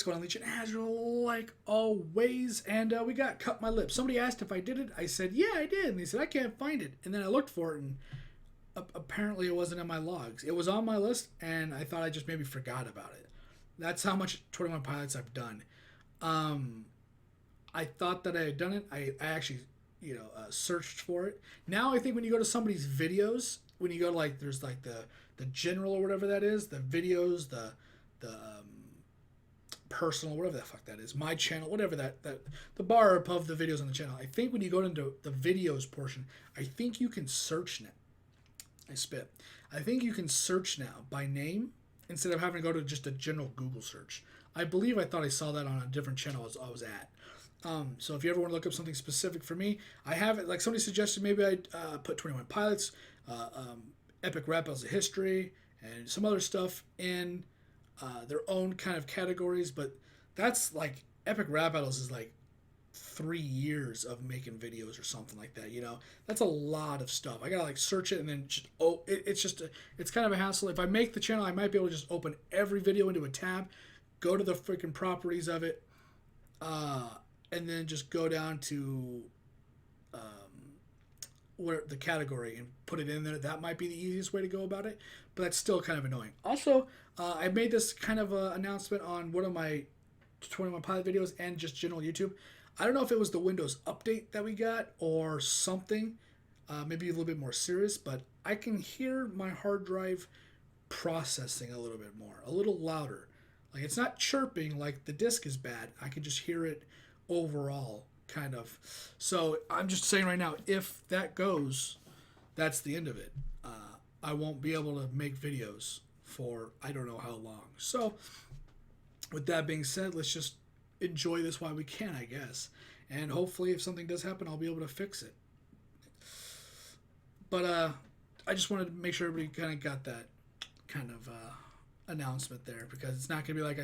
Going on, Legion? As like always, and we got cut my lip. Somebody asked if I did it. I said, yeah, I did. And they said, I can't find it. And then I looked for it, and apparently it wasn't in my logs. It was on my list, and I thought I just maybe forgot about it. That's how much 21 Pilots I've done. I thought that I had done it. I actually, searched for it. Now I think when you go to somebody's videos, when you go to like, there's like the general or whatever that is, the videos, the personal, whatever the fuck that is, my channel, whatever that the bar above the videos on the channel. I think when you go into the videos portion, I think you can search now. I spit. I think you can search now by name instead of having to go to just a general Google search. I thought I saw that on a different channel I was at. So if you ever want to look up something specific for me, I have it. Like somebody suggested, maybe I put 21 Pilots, epic rap battles of history, and some other stuff in their own kind of categories, but that's like epic rap battles is like 3 years of making videos or something like that. That's a lot of stuff. I gotta like search it and then just it's kind of a hassle. If I make the channel, I might be able to just open every video into a tab, go to the freaking properties of it, and then just go down to where the category and put it in there. That might be the easiest way to go about it, but that's still kind of annoying. Also, I made this kind of announcement on one of my 21 Pilot videos and just general YouTube. I don't know if it was the Windows update that we got or something, maybe a little bit more serious, but I can hear my hard drive processing a little bit more, a little louder. Like it's not chirping like the disk is bad. I can just hear it overall. Kind of. So I'm just saying right now, if that goes, that's the end of it. I won't be able to make videos for I don't know how long. So with that being said, let's just enjoy this while we can, I guess. And hopefully if something does happen, I'll be able to fix it. But I just wanted to make sure everybody kind of got that kind of announcement there, because it's not going to be like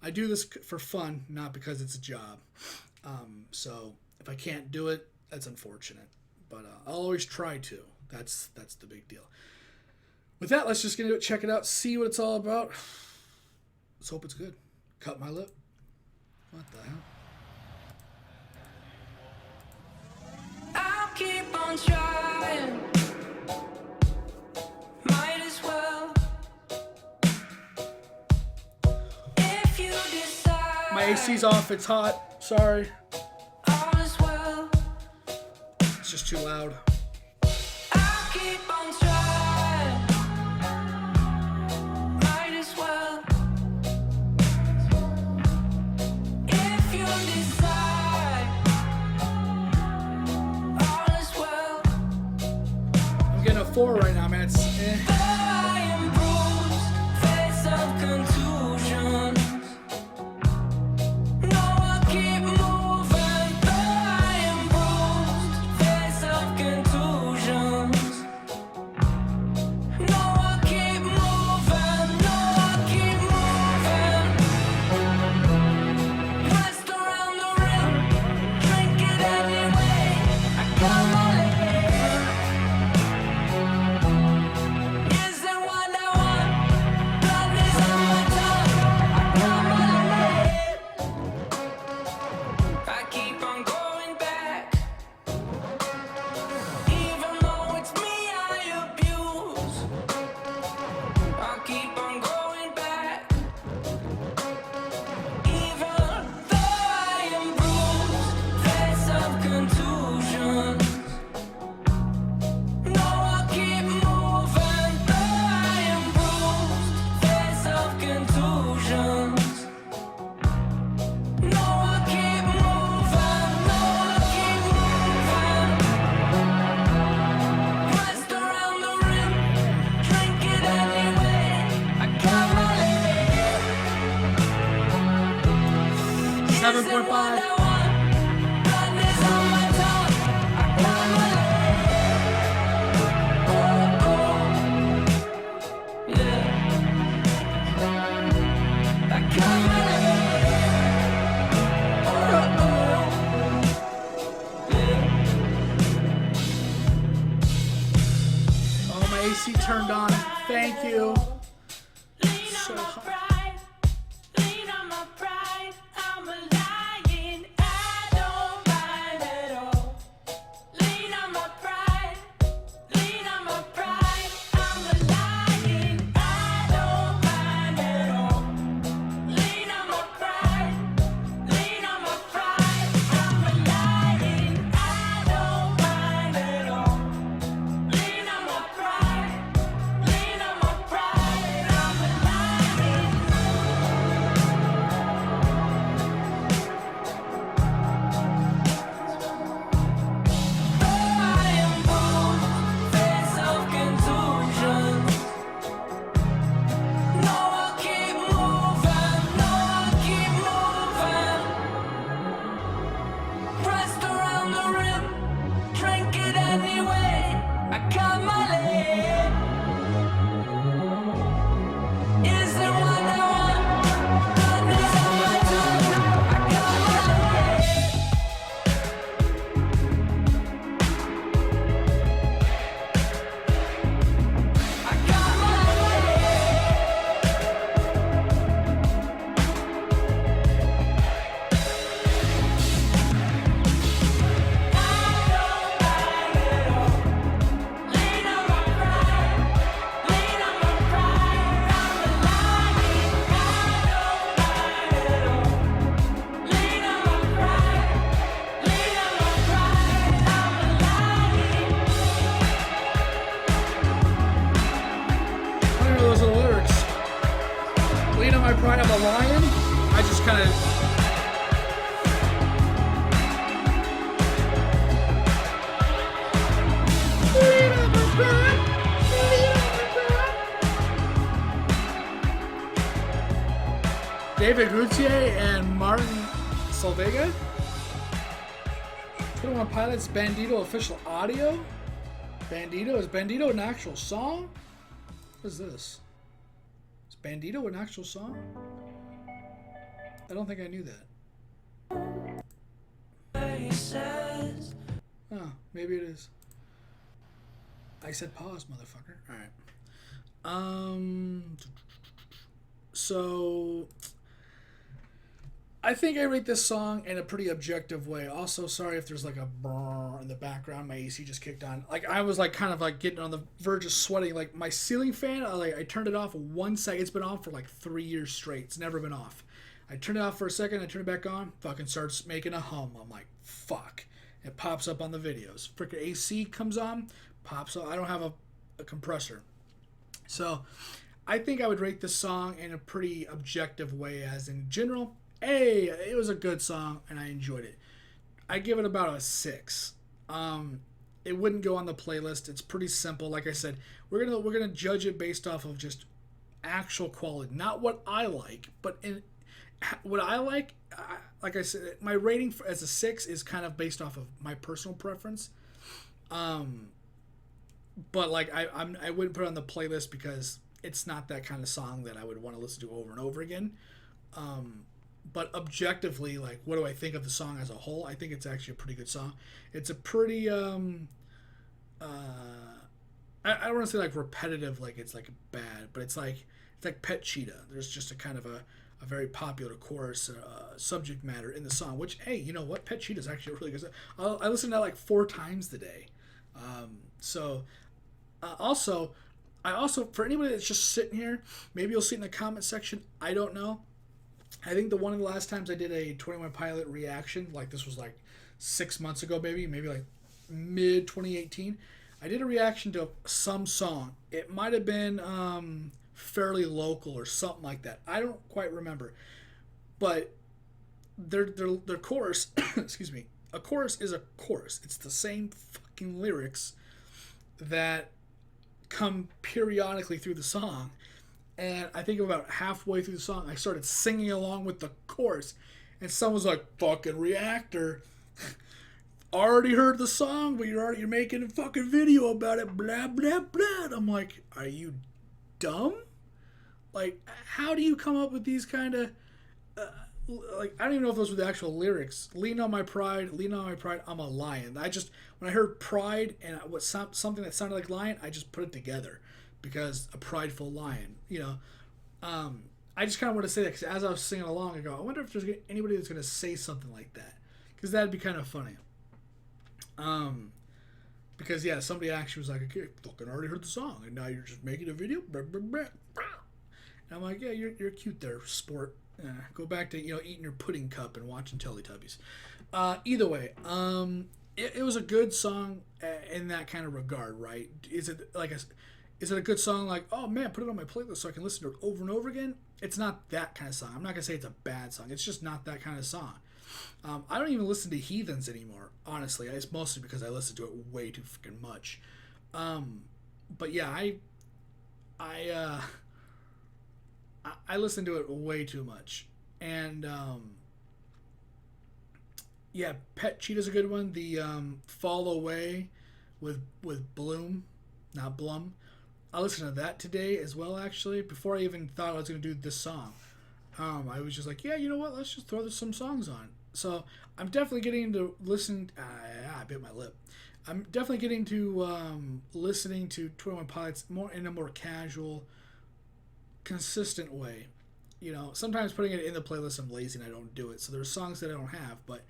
I do this for fun, not because it's a job. So if I can't do it, that's unfortunate, but I'll always try to. That's the big deal. With that, let's just get into it, check it out, see what it's all about. Let's hope it's good. Cut my lip. What the hell? I'll keep on trying. Might as well. If you decide. My AC's off, it's hot. Sorry. All is well. It's just too loud. I'll keep on trying. Might as well. If you decide. All is well. I'm getting a 4 right now, man. It's I am bruised, face of contusions. No, I'll keep moving. I am bruised, face of contusions. No, I'll keep moving. No, I'll keep moving. Rest around the rim, drink it anyway. I got my Is it what I want? Blood is on my tongue. I got my I keep on going back. Even though it's me I abuse, I keep on going back. Even though I am bruised, face of contusions. No, I'll keep moving. Though I am bruised, face of contusions. No, I'll keep moving. No, I'll keep moving. Rest around the rim, drink it anyway. I got my 7.5. Blood is on my tongue. I got my yeah. I got my Oh, my AC turned on. Thank you. Lean So on my hot. pride. Lean on my pride. kind of. David Gautier and Martin Solvega. 21 Pilots Bandito official audio. Bandito? Is Bandito an actual song? What is this? Is Bandito an actual song? I don't think I knew that. Oh, maybe it is. I said pause, motherfucker. Alright. So I think I rate this song in a pretty objective way. Also, sorry if there's like a brrr in the background. My AC just kicked on. Like I was like kind of like getting on the verge of sweating. Like my ceiling fan, I turned it off 1 second. It's been on for like 3 years straight. It's never been off. I turned it off for a second. I turn it back on. Fucking starts making a hum. I'm like, fuck. It pops up on the videos. Freaking AC comes on, pops up. I don't have a compressor. So I think I would rate this song in a pretty objective way, as in general. Hey, it was a good song and I enjoyed it. I give it about a 6. It wouldn't go on the playlist. It's pretty simple. Like I said, we're gonna judge it based off of just actual quality, not what I like, but in what I like. Like I said, my rating as a 6 is kind of based off of my personal preference. But like I wouldn't put it on the playlist because it's not that kind of song that I would want to listen to over and over again. But objectively, like, what do I think of the song as a whole? I think it's actually a pretty good song. It's a pretty I don't want to say like repetitive, like it's like bad, but it's like Pet Cheetah. There's just a kind of a very popular chorus subject matter in the song, which, hey, you know what? Pet Cheetah is actually a really good song. I listened to that like 4 times today. Also, for anybody that's just sitting here, maybe you'll see it in the comment section. I don't know. I think one of the last times I did a 21 Pilot reaction, like this was like 6 months ago, maybe like mid 2018. I did a reaction to some song. It might have been Fairly Local or something like that. I don't quite remember. But their chorus, excuse me, a chorus is a chorus. It's the same fucking lyrics that come periodically through the song. And I think about halfway through the song, I started singing along with the chorus. And someone's like, fucking reactor. Already heard the song, but you're making a fucking video about it, blah, blah, blah. And I'm like, are you dumb? Like, how do you come up with these kind of... like, I don't even know if those were the actual lyrics. Lean on my pride, I'm a lion. When I heard pride and something that sounded like lion, I just put it together. Because a prideful lion, you know. I just kind of want to say that because as I was singing along, I go, I wonder if there's anybody that's going to say something like that. Because that'd be kind of funny. Because, yeah, somebody actually was like, okay, fucking already heard the song, and now you're just making a video? Blah, blah, blah. And I'm like, yeah, you're cute there, sport. Go back to, eating your pudding cup and watching Teletubbies. Either way, it was a good song in that kind of regard, right? Is it a good song like, oh man, put it on my playlist so I can listen to it over and over again? It's not that kind of song. I'm not going to say it's a bad song. It's just not that kind of song. I don't even listen to Heathens anymore, honestly. It's mostly because I listen to it way too freaking much. But yeah, I listen to it way too much. And yeah, Pet Cheetah's a good one. The Fall Away with Bloom, not Blum. I listened to that today as well, actually, before I even thought I was going to do this song. I was just like, yeah, you know what? Let's just throw some songs on. So I'm definitely getting to listen. I bit my lip. I'm definitely getting to listening to 21 Pilots in a more casual, consistent way. Sometimes putting it in the playlist, I'm lazy and I don't do it. So there's songs that I don't have, but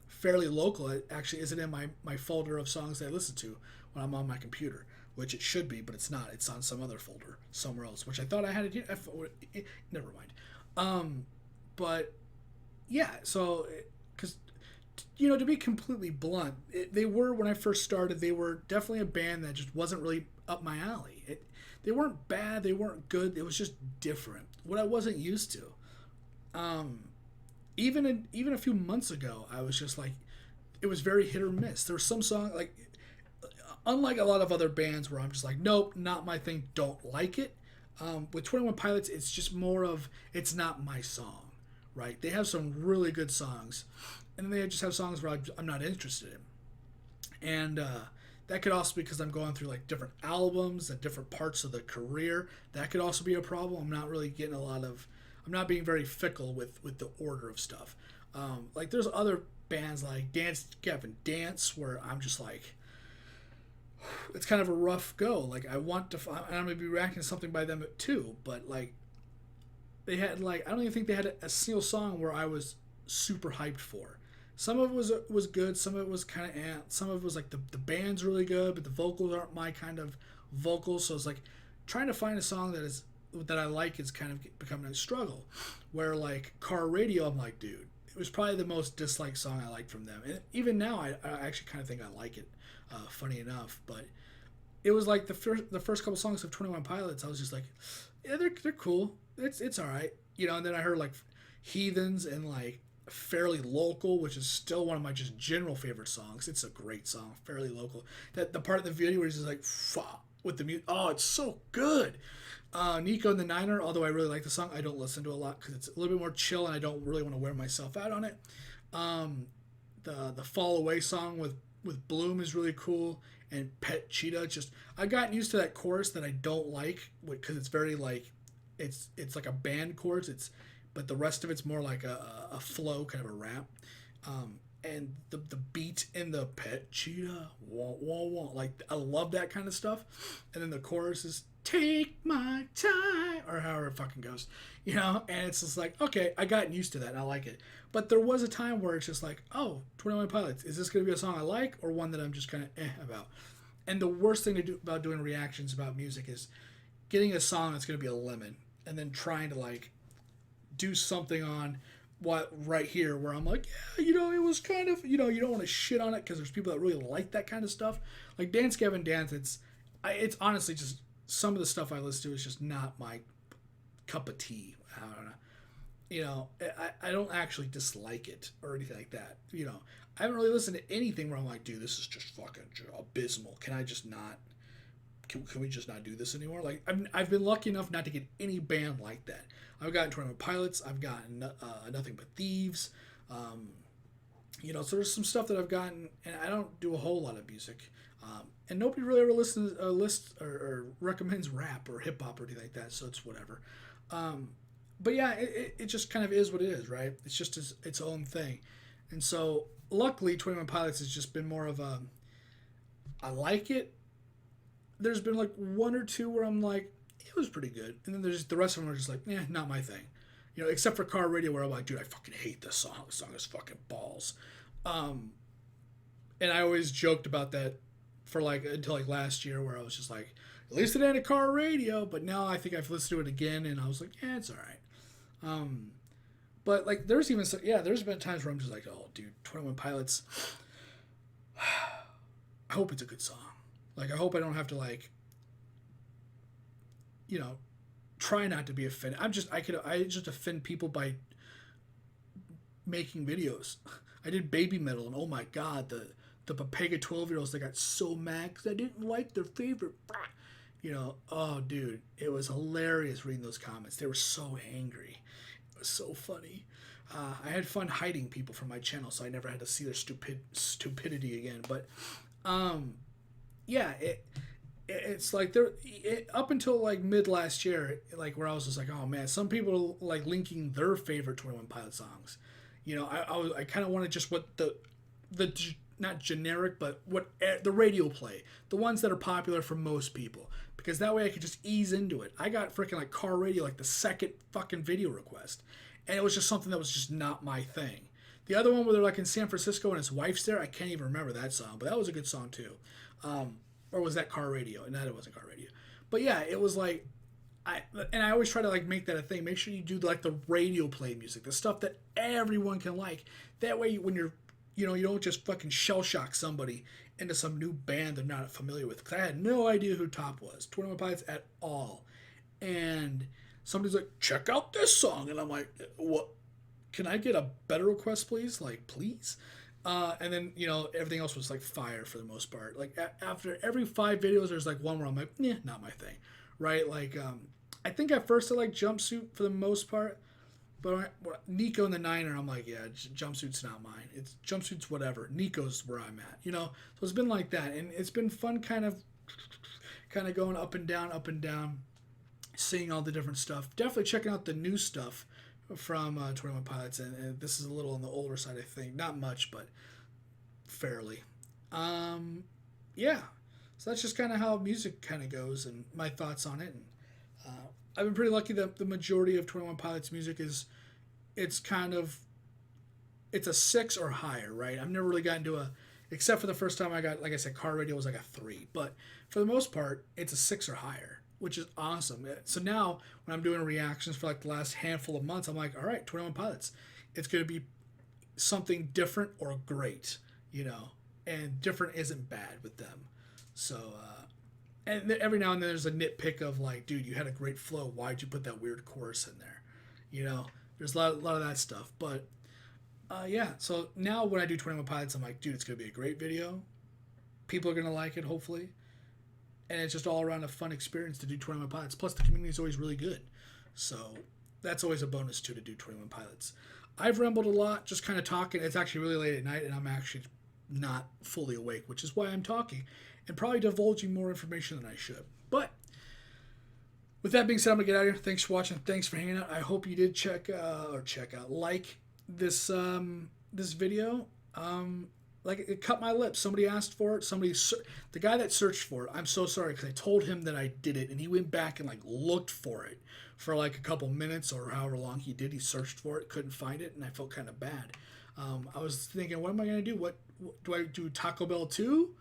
Fairly Local, it actually isn't in my folder of songs that I listen to when I'm on my computer. Which it should be, but it's not. It's on some other folder somewhere else, which I thought I had it here. Never mind. But yeah, so because to be completely blunt, they were, when I first started, they were definitely a band that just wasn't really up my alley. They weren't bad, they weren't good. It was just different. What I wasn't used to. even a few months ago, I was just like, it was very hit or miss. There were some songs like, unlike a lot of other bands where I'm just like, nope, not my thing, don't like it. With 21 Pilots, it's just more of, it's not my song, right? They have some really good songs, and then they just have songs where I'm not interested in. And that could also be because I'm going through like different albums at different parts of the career. That could also be a problem. I'm not really getting I'm not being very fickle with the order of stuff. Like there's other bands like Dance Gavin Dance where I'm just like, it's kind of a rough go. Like I'm gonna be reacting to something by them too, but like they had like, I don't even think they had a single song where I was super hyped for. Some of it was good, some of it was kind of some of it was like the band's really good, but the vocals aren't my kind of vocals. So it's like trying to find a song that I like is kind of becoming a struggle. Where like Car Radio, I'm like, dude, it was probably the most disliked song I liked from them, and even now I actually kind of think I like it. Funny enough, but it was like the first couple songs of 21 Pilots, I was just like, yeah, they're cool. It's all right, And then I heard like Heathens and like Fairly Local, which is still one of my just general favorite songs. It's a great song, Fairly Local. That the part of the video where he's just like, fuck, with the music. Oh, it's so good. Nico and the Niner, although I really like the song, I don't listen to it a lot because it's a little bit more chill and I don't really want to wear myself out on it. The Fall Away song with Bloom is really cool, and Pet Cheetah, just I've gotten used to that chorus that I don't like because it's very like it's like a band chorus. But the rest of it's more like a flow, kind of a rap. And the beat in the Pet Cheetah, wah, wah, wah, like I love that kind of stuff. And then the chorus is take my time, or however it fucking goes, and it's just like, okay, I got used to that and I like it. But there was a time where it's just like, oh, 21 Pilots, is this going to be a song I like or one that I'm just kind of about? And the worst thing to do about doing reactions about music is getting a song that's going to be a lemon and then trying to like do something on what right here where I'm like, yeah, it was kind of, you don't want to shit on it because there's people that really like that kind of stuff. Like Dance Gavin Dance, it's honestly just some of the stuff I listen to is just not my cup of tea. I don't know. I don't actually dislike it or anything like that. I haven't really listened to anything where I'm like, dude, this is just fucking abysmal. Can I just not? Can we just not do this anymore? Like I've been lucky enough not to get any band like that. I've gotten 21 Pilots. I've gotten Nothing But Thieves. So there's some stuff that I've gotten, and I don't do a whole lot of music. And nobody really ever listens or recommends rap or hip hop or anything like that. So it's whatever. But yeah, it just kind of is what it is, right? It's just its own thing. And so luckily 21 Pilots has just been more of a, I like it. There's been like one or two where I'm like, it was pretty good. And then there's the rest of them are just like, not my thing. Except for Car Radio where I'm like, dude, I fucking hate this song. This song is fucking balls. And I always joked about that for like until like last year where I was just like, at least it ain't a Car Radio. But now I think I've listened to it again and I was like, it's all right. But like there's been times where I'm just like, oh dude, 21 Pilots, I hope it's a good song. Like I hope I don't have to like, try not to be offended. I just offend people by making videos. I did Baby Metal and oh my god, the Papega 12-year-olds, they got so mad because I didn't like their favorite. Oh dude, it was hilarious reading those comments. They were so angry. It was so funny. I had fun hiding people from my channel, so I never had to see their stupidity again. But yeah, it's like up until like mid last year, like where I was just like, oh man, some people like linking their favorite 21 Pilot songs. I kind of wanted just what the not generic, but what the radio play, the ones that are popular for most people, because that way I could just ease into it. I got freaking like Car Radio like the second fucking video request, and it was just something that was just not my thing. The other one where they're like in San Francisco and his wife's there, I can't even remember that song, but that was a good song too. Or was that Car Radio? No, it wasn't Car Radio. But yeah, it was like, I always try to like make that a thing. Make sure you do like the radio play music, the stuff that everyone can like. That way, when you're, you don't just fucking shell shock somebody into some new band they're not familiar with. Because I had no idea who Top was, 21 Pilots at all. And somebody's like, check out this song, and I'm like, what? can I get a better request, please? Like, please. And then, you know, everything else was like fire for the most part. Like after every 5 videos, there's like one where I'm like, yeah, not my thing, right? Like, I think at first I like jumpsuit for the most part, but Nico and the Niner, I'm like, yeah, jumpsuit's not mine. It's jumpsuit's whatever. Nico's where I'm at, you know. So it's been like that, and it's been fun, kind of going up and down, seeing all the different stuff. Definitely checking out the new stuff from 21 Pilots, and this is a little on the older side, I think. Not much, but fairly. Yeah. So that's just kind of how music kind of goes, and my thoughts on it. And I've been pretty lucky that the majority of 21 Pilots music it's a 6 or higher, right? I've never really gotten to except for the first time I got, like I said, car radio was like a 3, but for the most part, it's a 6 or higher, which is awesome. So now when I'm doing reactions for like the last handful of months, I'm like, all right, 21 Pilots, it's going to be something different or great, you know, and different isn't bad with them. So, and every now and then there's a nitpick of like, dude, you had a great flow. Why'd you put that weird chorus in there? You know, there's a lot of that stuff. But yeah, so now when I do 21 Pilots, I'm like, dude, it's going to be a great video. People are going to like it, hopefully. And it's just all around a fun experience to do 21 Pilots. Plus, the community is always really good. So that's always a bonus, too, to do 21 Pilots. I've rambled a lot, just kind of talking. It's actually really late at night, and I'm actually not fully awake, which is why I'm talking and probably divulging more information than I should. But with that being said, I'm going to get out of here. Thanks for watching. Thanks for hanging out. I hope you did check out, like this this video. Like, it cut my lips. Somebody asked for it. The guy that searched for it, I'm so sorry, because I told him that I did it, and he went back and like looked for it for like a couple minutes or however long he did. He searched for it, couldn't find it, and I felt kind of bad. I was thinking, what am I going to do? What do I do? Taco Bell 2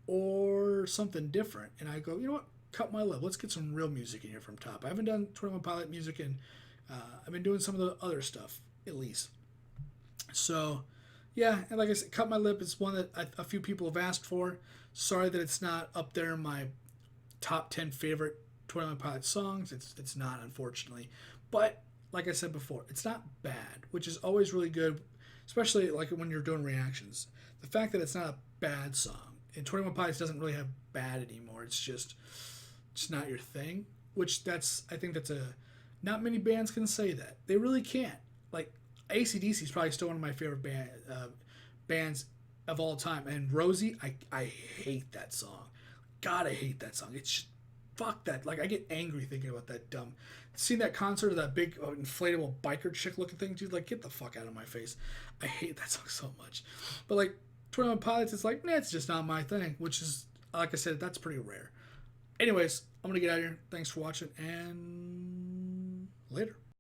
or something different? And I go, you know what? Cut my lip. Let's get some real music in here from top. I haven't done 21 Pilot music, and I've been doing some of the other stuff at least. So yeah, and like I said, Cut My Lip is one that a few people have asked for. Sorry that it's not up there in my top 10 favorite 21 Pilot songs. It's not, unfortunately. But like I said before, it's not bad, which is always really good, especially like when you're doing reactions. The fact that it's not a bad song, and 21 Pilots doesn't really have bad anymore. It's just not your thing, which I think that's not many bands can say that. They really can't. Like, AC/DC is probably still one of my favorite bands of all time. And Rosie, I hate that song. God, I hate that song. It's just, fuck that. Like, I get angry thinking about that dumb. Seeing that concert of that big inflatable biker chick looking thing, dude, like, get the fuck out of my face. I hate that song so much. But like 21 Pilots, it's like, nah, it's just not my thing, which is, like I said, that's pretty rare. Anyways, I'm going to get out of here. Thanks for watching, and later.